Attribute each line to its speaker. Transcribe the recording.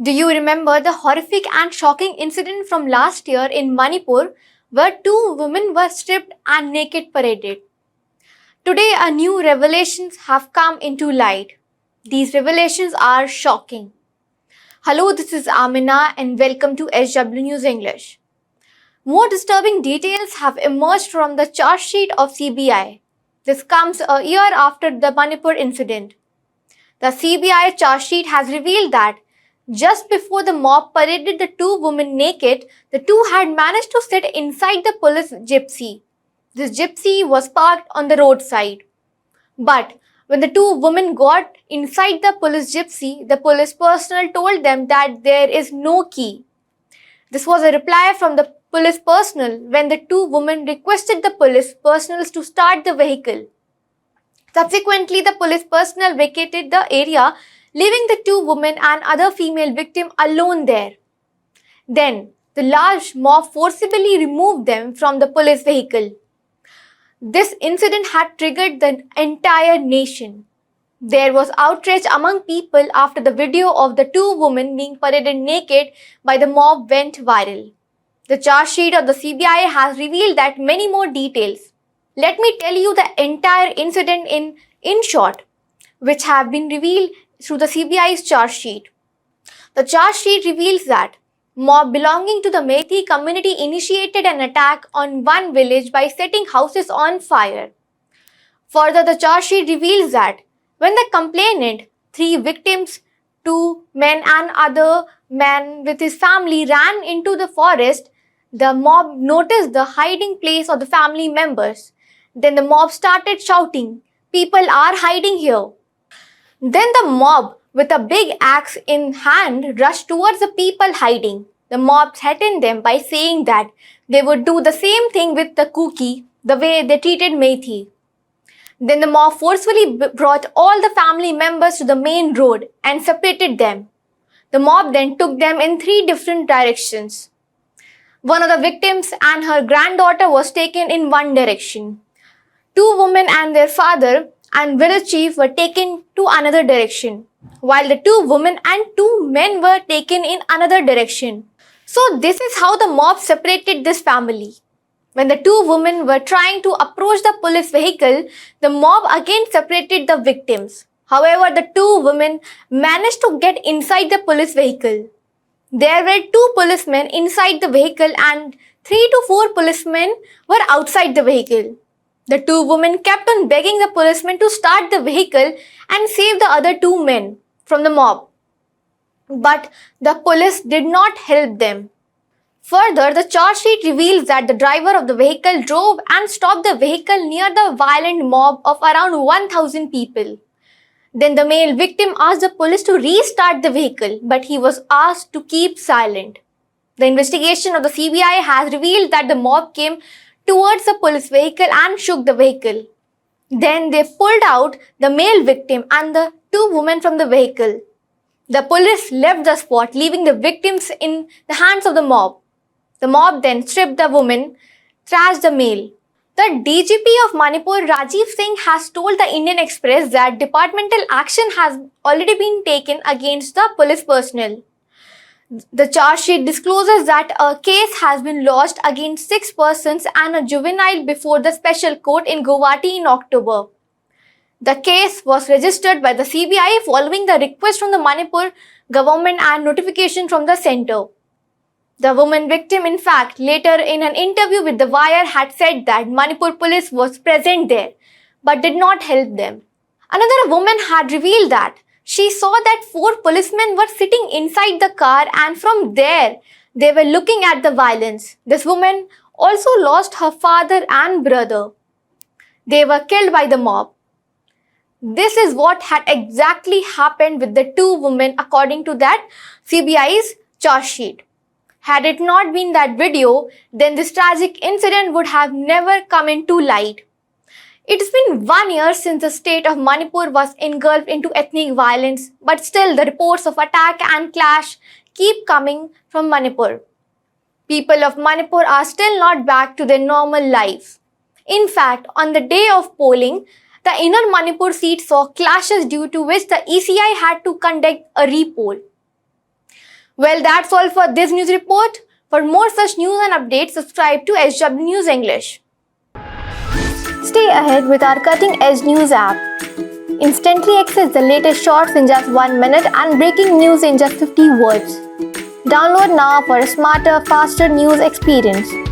Speaker 1: Do you remember the horrific and shocking incident from last year in Manipur where two women were stripped and naked paraded? Today, a new revelations have come into light. These revelations are shocking. Hello, this is Amina and welcome to SW News English. More disturbing details have emerged from the charge sheet of CBI. This comes a year after the Manipur incident. The CBI charge sheet has revealed that just before the mob paraded the two women naked, the two had managed to sit inside the police gypsy. This gypsy was parked on the roadside. But when the two women got inside the police gypsy, the police personnel told them that there is no key. This was a reply from the police personnel when the two women requested the police personnel to start the vehicle. Subsequently, the police personnel vacated the area, leaving the two women and other female victim alone there. Then, the large mob forcibly removed them from the police vehicle. This incident had triggered the entire nation. There was outrage among people after the video of the two women being paraded naked by the mob went viral. The charge sheet of the CBI has revealed that many more details. Let me tell you the entire incident in short, which have been revealed through the CBI's charge sheet. The charge sheet reveals that mob belonging to the Methi community initiated an attack on one village by setting houses on fire. Further, the charge sheet reveals that when the complainant, 3 victims, 2 men and other man with his family ran into the forest, the mob noticed the hiding place of the family members. Then the mob started shouting, "People are hiding here." Then the mob, with a big axe in hand, rushed towards the people hiding. The mob threatened them by saying that they would do the same thing with the Kuki, the way they treated Methi. Then the mob forcefully brought all the family members to the main road and separated them. The mob then took them in 3 different directions. One of the victims and her granddaughter was taken in one direction. 2 women and their father and village chief were taken to another direction, while the 2 women and 2 men were taken in another direction. So this is how the mob separated this family. When the 2 women were trying to approach the police vehicle, the mob again separated the victims. However, the 2 women managed to get inside the police vehicle. There were 2 policemen inside the vehicle and 3 to 4 policemen were outside the vehicle. The 2 women kept on begging the policemen to start the vehicle and save the other 2 men from the mob. But the police did not help them. Further, the charge sheet reveals that the driver of the vehicle drove and stopped the vehicle near the violent mob of around 1,000 people. Then the male victim asked the police to restart the vehicle, but he was asked to keep silent. The investigation of the CBI has revealed that the mob came towards the police vehicle and shook the vehicle. Then they pulled out the male victim and the 2 women from the vehicle. The police left the spot, leaving the victims in the hands of the mob. The mob then stripped the woman, thrashed the male. The DGP of Manipur, Rajiv Singh, has told the Indian Express that departmental action has already been taken against the police personnel. The charge sheet discloses that a case has been lodged against 6 persons and a juvenile before the special court in Guwahati in October. The case was registered by the CBI following the request from the Manipur government and notification from the centre. The woman victim, in fact, later in an interview with The Wire had said that Manipur police was present there but did not help them. Another woman had revealed that she saw that 4 policemen were sitting inside the car and from there they were looking at the violence. This woman also lost her father and brother. They were killed by the mob. This is what had exactly happened with the 2 women according to that CBI's charge sheet. Had it not been that video, then this tragic incident would have never come into light. It's been 1 year since the state of Manipur was engulfed into ethnic violence, but still the reports of attack and clash keep coming from Manipur. People of Manipur are still not back to their normal lives. In fact, on the day of polling, the inner Manipur seat saw clashes due to which the ECI had to conduct a repoll. Well, that's all for this news report. For more such news and updates, subscribe to SW News English. Stay ahead with our cutting edge news app. Instantly access the latest shorts in just 1 minute and breaking news in just 50 words. Download now for a smarter, faster news experience.